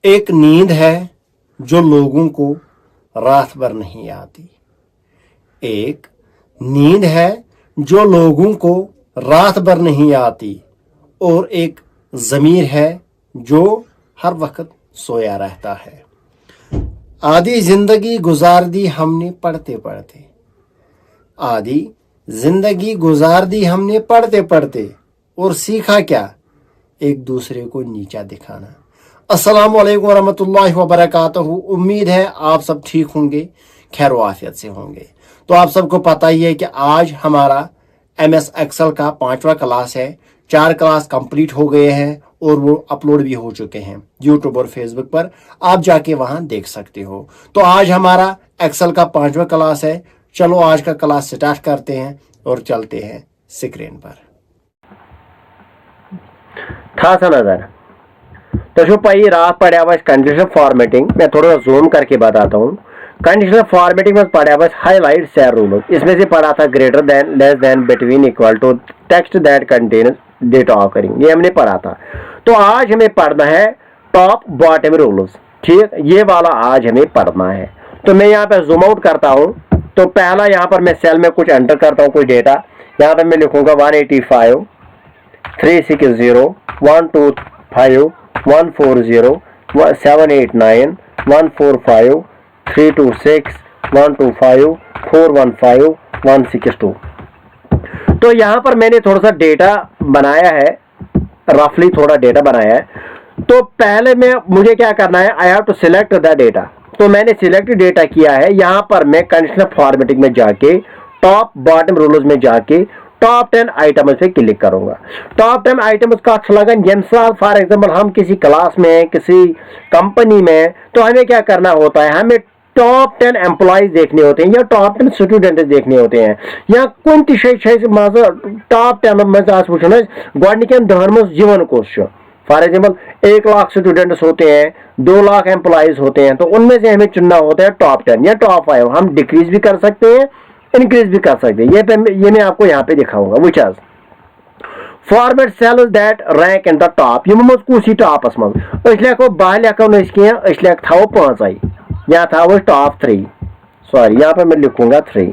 एक नींद है जो लोगों को रात भर नहीं आती। एक नींद है जो लोगों को रात भर नहीं आती और एक ज़मीर है जो हर वक्त सोया रहता है। आधी जिंदगी गुजार दी हमने पढ़ते पढ़ते, आधी जिंदगी गुजार दी हमने पढ़ते पढ़ते, और सीखा क्या? एक दूसरे को नीचा दिखाना। अस्सलामु अलैकुम वरहमतुल्लाहि वबरकातुहू। उम्मीद है आप सब ठीक होंगे, खैर आफियत से होंगे। तो आप सबको पता ही है कि आज हमारा MS एक्सेल का 5वां क्लास है। 4 क्लास कंप्लीट हो गए हैं और वो अपलोड भी हो चुके हैं यूट्यूब और फेसबुक पर, आप जाके वहां देख सकते हो। तो आज हमारा एक्सेल का 5वां क्लास है। चलो आज का क्लास स्टार्ट करते हैं और चलते हैं स्क्रीन पर। था नजर तो पाई रात पढ़ा बस कंडीशनल फॉर्मेटिंग। मैं थोड़ा जूम करके बताता हूँ। कंडीशनल फॉर्मेटिंग में पढ़ा बस हाईलाइट शेयर रूल। इसमें से पढ़ा था greater than, less than, between, equal to, text that contains data occurring, ये हमने पढ़ा था। तो आज हमें पढ़ना है टॉप बॉटम रूल्स। ठीक, ये वाला आज हमें पढ़ना है। तो मैं यहाँ पे जूम आउट करता हूँ। तो पहला यहाँ पर मैं सेल में कुछ एंटर करता हूँ, कोई डेटा। यहाँ पर मैं लिखूंगा 185 360 125 140 789 145 326 125 415 162। तो यहाँ पर मैंने थोड़ा सा डेटा बनाया है, रफली थोड़ा डेटा बनाया है। तो पहले में मुझे क्या करना है, I have to select the data. तो मैंने सिलेक्ट डेटा किया है। यहाँ पर मैं कंडीशनल फॉर्मेटिंग में जाके टॉप बॉटम रूल्स में जाके टॉप 10 आइटम्स पे क्लिक करूंगा। टॉप 10 आइटम्स का स्लोगन, जैसे फॉर एग्जांपल हम किसी क्लास में, किसी कंपनी में, तो हमें क्या करना होता है, हमें टॉप 10 एम्प्लॉयज देखने होते हैं या टॉप 10 स्टूडेंट देखने होते हैं या कुन टॉप 10 मज वो गोडनिकन 10 मज जीवन कोश। फॉर एग्जाम्पल 1 लाख स्टूडेंट्स होते हैं, 2 लाख एम्प्लॉयज होते हैं, तो उनमें से हमें चुनना होता है टॉप 10 या टॉप 5। हम डिक्रीज भी कर सकते हैं, इंक्रीज भी कर सकते हैं। ये मैं आपको यहाँ पे दिखाऊंगा। Which age format sells that rank in the top, यम कुछ टॉपस मज लेखो 12 लेखो न कह थो 5 यहाँ था टॉप 3। सॉरी, यहाँ पे मैं लिखूंगा 3।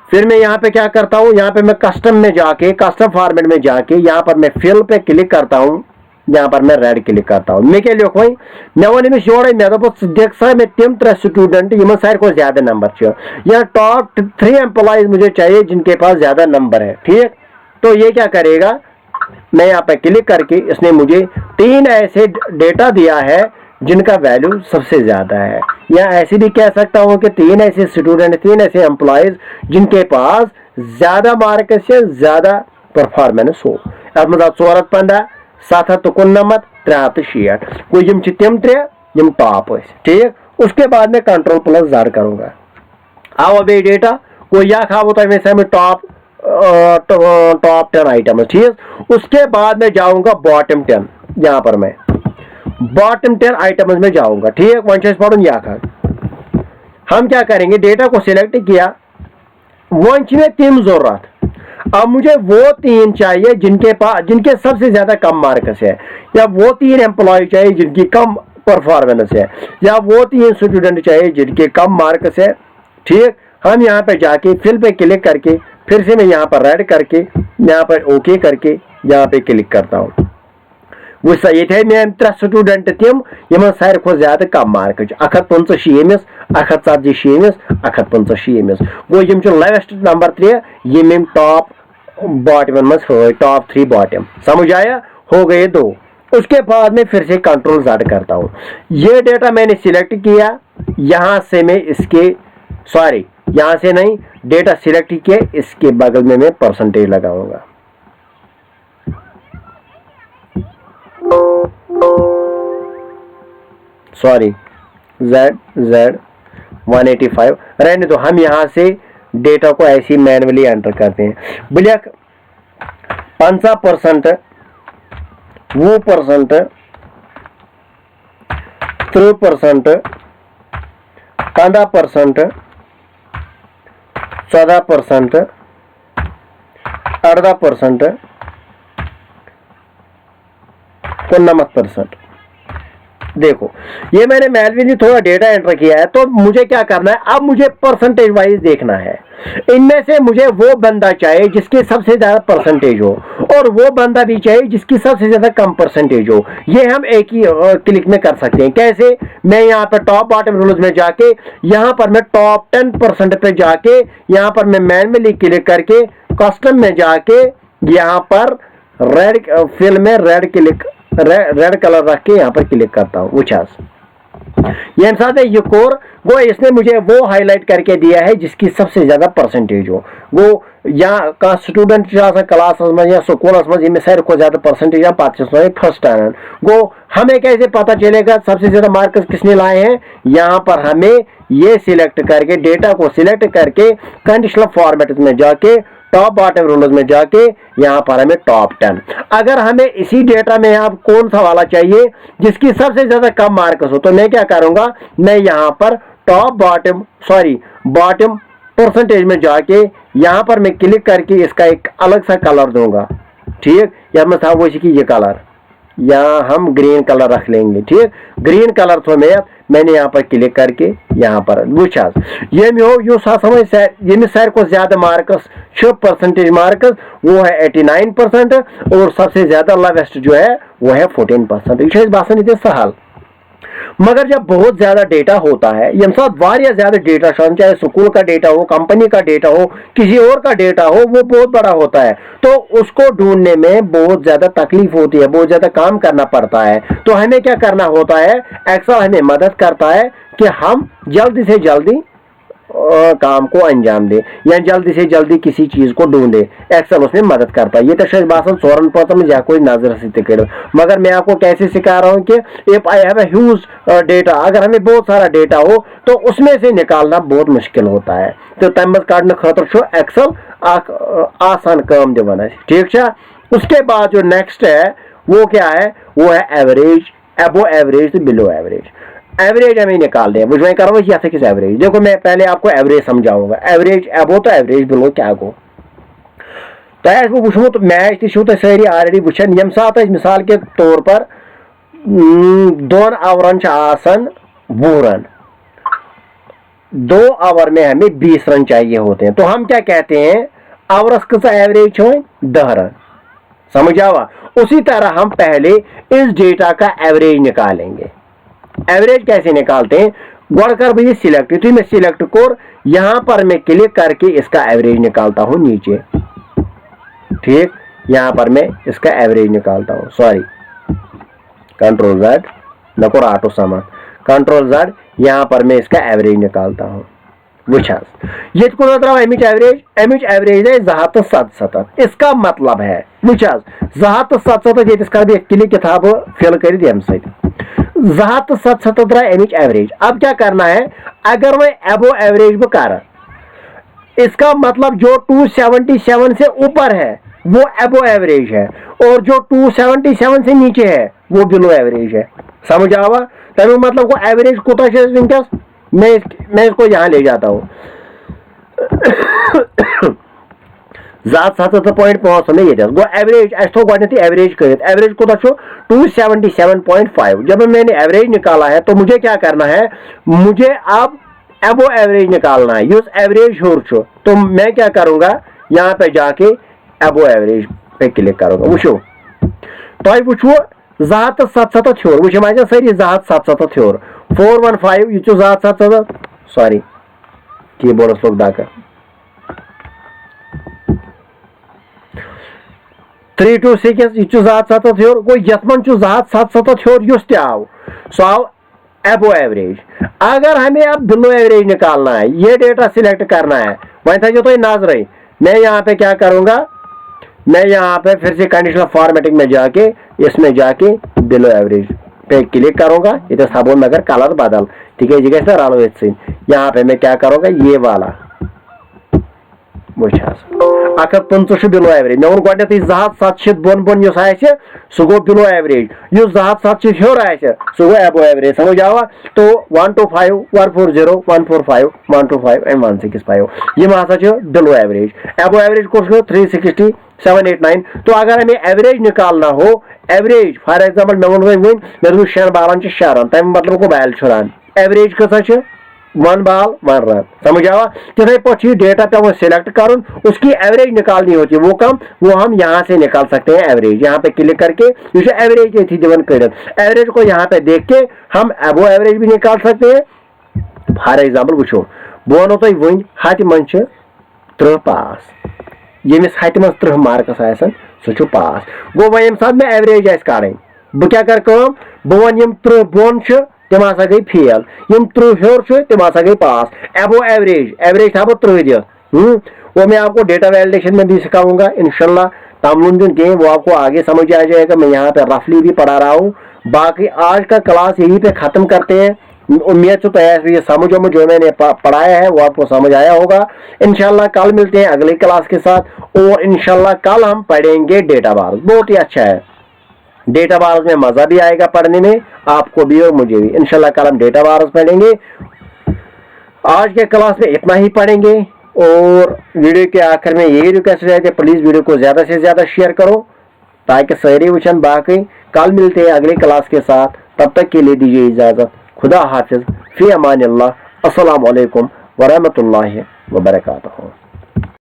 फिर मैं यहाँ पे क्या करता हूँ, यहाँ पे मैं कस्टम में जाके, कस्टम फॉर्मेट में जाके यहाँ पर मैं फिल पे क्लिक करता हूँ। यहाँ पर मैं रेड क्लिक करता हूँ। मैं क्या लिखो, मैं वन अमिस योड़े मे दोप देख सा मैं तम 3 स्टूडेंट यम सारे को ज्यादा नंबर। या टॉप 3 एम्प्लॉयज मुझे चाहिए जिनके पास ज्यादा नंबर है। ठीक, तो ये क्या करेगा, मैं यहाँ पे क्लिक करके इसने मुझे 3 ऐसे डेटा दिया है जिनका वैल्यू सबसे ज्यादा है। या ऐसे भी कह सकता हूँ कि 3 ऐसे स्टूडेंट, 3 ऐसे एम्प्लॉयज जिनके पास ज्यादा मार्क से ज्यादा परफॉर्मेंस हो। अत मज 415 799 360 कोई यम तम 3 यम टॉप। ठीक, उसके बाद में कंट्रोल प्लस Z करूंगा। आओ अब डेटा कोई या खा होता है में टॉप 10 आइटम। ठीक, उसके बाद में जाऊंगा बॉटम 10। यहाँ पर मैं बॉटम 10 आइटम्स में जाऊंगा। ठीक, वन या खा हम क्या करेंगे, डेटा को सिलेक्ट किया, वन तीन जरूरत। अब मुझे वो 3 चाहिए जिनके सबसे ज्यादा कम मार्क्स है, या वो 3 एम्प्लॉय चाहिए जिनकी कम परफॉर्मेंस है, या वो 3 स्टूडेंट चाहिए जिनके कम मार्क्स है। ठीक, हम यहाँ पे जाके फिल पे क्लिक करके फिर से मैं यहाँ पर रेड करके यहाँ पर ओके करके यहाँ पे क्लिक करता हूँ। वो ये थे मैं 3 स्टूडेंट तम यम सारे को ज्यादा कम मार्क 155 यमिस, 140 यमिस, 155 यमिस। गो यम लोवेस्ट नंबर 3 यम टॉप बॉटम मज टॉप 3 बॉटम। समझ आया? हो गए 2। उसके बाद में फिर से कंट्रोल Z करता हूँ। ये डेटा मैंने सिलेक्ट किया, यहाँ से मैं इसके सॉरी यहाँ से नहीं, डेटा सिलेक्ट किया, इसके बगल में मैं परसेंटेज लगाऊंगा। सॉरी Z 185 रहने दो। हम यहाँ से डेटा को ऐसे मैन्युअली एंटर करते हैं। बोलिए 50%, 2%, 3%, 15%, 14%, 18%, 19%। देखो ये मैंने मैन्युअली थोड़ा डेटा एंटर किया है, तो मुझे क्या करना है, अब मुझे परसेंटेज वाइज देखना है। इनमें से मुझे वो बंदा चाहिए जिसकी सबसे ज्यादा परसेंटेज हो, और वो बंदा भी चाहिए जिसकी सबसे ज्यादा कम परसेंटेज हो। ये हम एक ही क्लिक में कर सकते हैं। कैसे? मैं यहाँ पर टॉप बॉटम रूल्स में जाके, यहाँ पर मैं टॉप 10% पे जाके, यहाँ पर मैं मैन्युअली क्लिक करके कस्टम में जाके, यहाँ पर रेड फिल में रेड कलर रख के यहाँ पर क्लिक करता हूँ। उचास ये साथ है, ये कोर वो इसने मुझे वो हाईलाइट करके दिया है जिसकी सबसे ज्यादा परसेंटेज हो। वो यहाँ का स्टूडेंट क्लास या स्कूल में सारे को ज्यादा परसेंटेज फर्स्ट आनन गो। हमें कैसे पता चलेगा सबसे ज्यादा मार्क्स किसने लाए हैं? यहाँ पर हमें ये सिलेक्ट करके, डेटा को सिलेक्ट करके कंडीशनल फॉर्मेट में जाके, टॉप बॉटम रूल्स में जाके, यहाँ पर हमें टॉप 10। अगर हमें इसी डेटा में आप कौन सा वाला चाहिए जिसकी सबसे ज्यादा कम मार्क्स हो, तो मैं क्या करूंगा, मैं यहाँ पर टॉप बॉटम परसेंटेज में जाके यहाँ पर मैं क्लिक करके इसका एक अलग सा कलर दूंगा। ठीक, या मैं था वो ये कलर, यहाँ हम ग्रीन कलर रख लेंगे। ठीक, ग्रीन कलर तो मैंने यहाँ पर क्लिक करके यहाँ पर वुचा ये में सर को ज्यादा मार्क्स परसेंटेज मार्क्स वो है 89%, और सबसे ज्यादा लोवेस्ट जो है वो है 14%। ये बात नहीं सहल, मगर जब बहुत ज्यादा डेटा होता है, ये साथ वारिया ज्यादा डेटा, चाहे स्कूल का डेटा हो, कंपनी का डेटा हो, किसी और का डेटा हो, वो बहुत बड़ा होता है, तो उसको ढूंढने में बहुत ज्यादा तकलीफ होती है, बहुत ज्यादा काम करना पड़ता है। तो हमें क्या करना होता है, एक्सेल हमें मदद करता है कि हम जल्दी से जल्दी काम को अंजाम दे, या जल्दी से जल्दी किसी चीज को ढूंढे। एक्सेल उसमें मदद करता है। ये तो शायद बासन सोरन पता में जा कोई नजर से तिकड़, मगर मैं आपको कैसे सिखा रहा हूँ कि if I have a huge data, अगर हमें बहुत सारा डेटा हो तो उसमें से निकालना बहुत मुश्किल होता है। तो तमस काटने खतर छो एक्सेल आसान काम दिवान। ठीक है, उसके बाद जो नेक्स्ट है वो क्या है, वो है एवरेज, अबो एवरेज तो बिलो एवरेज। एवरेज हमें निकाल दें, मुझे करो या किस एवरेज। देखो मैं पहले आपको एवरेज समझाऊंगा, एवरेज अबो तो एवरेज बिलो क्या गो। तो वो वुचमुत मैच तो सारी ऑलरेडी वुचन, यम सात मिसाल के तौर पर 2 ओवरन 20 रन, 2 ओवर में हमें 20 रन चाहिए होते हैं। तो हम क्या कहते हैं, ओवरस का एवरेज हो 10 रन। समझ आवा? उसी तरह हम पहले इस डेटा का एवरेज निकालेंगे। एवरेज कैसे निकालते हैं, गढ़कर भाई सिलेक्ट, तो मैं सिलेक्ट कोर यहां पर मैं क्लिक करके इसका एवरेज निकालता हूं नीचे। ठीक, यहां पर मैं इसका एवरेज निकालता हूं, सॉरी कंट्रोल Z नको आटो सामान, कंट्रोल Z, यहां पर मैं इसका एवरेज निकालता हूं। वुचास ये एमिच एवरेज है 777। इसका मतलब है वुचास 777 ये क्लिक किताब फिल कर 777 एमिच एवरेज। अब क्या करना है, अगर मैं एबो एवरेज भी कर, इसका मतलब जो 277 से ऊपर है वो एबो एवरेज है, और जो 277 से नीचे है वो बिलो एवरेज है। समझ आवा? तब मतलब को एवरेज कोता विंकस मैं इसको यहां ले जाता हूं 777.5 में ये गो एवरेज अस्तो गो एवरेज कर, एवरेज कोता 277.5। जब मैंने एवरेज निकाला है तो मुझे क्या करना है, मुझे अब एबो एवरेज निकालना है। यूज एवरेज हो, तो मैं क्या करूंगा, यहां पे जाके एबो एवरेज पे क्लिक करूंगा। वुचो तो वुचो 777 थोर, वुच माजे सारी 777 थोर 415 ये 777, सॉरी कीबोर्ड लोग डाकर 326 ये 777 थोर गो, यथमन 777 थोर युस ते आव, सो आव एबो एवरेज। अगर हमें अब बिलो एवरेज निकालना है, ये डेटा सिलेक्ट करना है, वही था जो तो नजर है, मैं यहाँ पे क्या करूंगा, मैं यहाँ पे फिर से कंडीशनल फॉर्मेटिंग में जाके, इसमें जाके बिलो एवरेज पे क्लिक करूंगा। ये तो सब मगर कलर बदल, ठीक है जी, कैसे रालो इससे यहाँ पे मैं क्या करूंगा, ये वाला वह 150 बिलो एवरेज मे वो गोटे 200 बोन बोन सह गो बिलो एवरेज 200 हर सह गो एबो एवरेज समझ आवा। तो 125 140 145 125 एंड 165 यम हसा बिलो एवरेज। एबो एवरेज कौन 360 789। तो अगर हमें एवरेज निकालना हो, एवरेज फॉर एग्जाम्पल मे वो वो मे दू 6 बालन 6 रन तम मतलब को बैल रन एवरेज कसा 1 बॉल 1 रन समझ आवा। तिथे पे डेटा पे वो सिलेक्ट कर उसकी एवरेज निकालनी होती है वो कम वो हम यहाँ से निकाल सकते हैं एवरेज। यहाँ पे क्लिक करके एवरेज ये थी दिवन कर एवरेज को यहाँ पे देख के हम एबो एवरेज भी निकाल सकते हैं। फॉर एग्जाम्पल वो बह वो तुम वन हथ मन 30 पास यमिस हथ मन 30 मार्कस सह पास गो वो ये सात मे एवरेज आ कड़न बह क्या कर बह वन 30 बोन तम हसा गई फेल 30 हर तम हसा गई पास। एबो एवरेज एवरेज था 30 दिख वो मैं आपको डेटा वैलिडेशन में भी सिखाऊंगा इंशाल्लाह। तामलुन गेम वो आपको आगे समझ आ जाएगा। मैं यहाँ पे रफली भी पढ़ा रहा हूँ। बाकी आज का क्लास यहीं पे खत्म करते हैं। उम्मीद तो ये समझ जो मैंने पढ़ाया है वो आपको समझ आया होगा। इंशाल्लाह कल मिलते हैं अगली क्लास के साथ और इंशाल्लाह कल हम पढ़ेंगे डेटा बार। बहुत ही अच्छा है डेटा बारस में, मजा भी आएगा पढ़ने में आपको भी और मुझे भी। इंशाल्लाह कल हम डेटा बारस पढ़ेंगे। आज के क्लास में इतना ही पढ़ेंगे और वीडियो के आखिर में यही रिक्वेस्ट है कि प्लीज वीडियो को ज्यादा से ज्यादा शेयर करो ताकि सारी वचन बाकी। कल मिलते हैं अगली क्लास के साथ, तब तक के लिए दीजिए इजाजत। खुदा हाफिज, फी अमान अल्लाह। अस्सलाम वालेकुम व रहमतुल्लाहि व बरकातहू।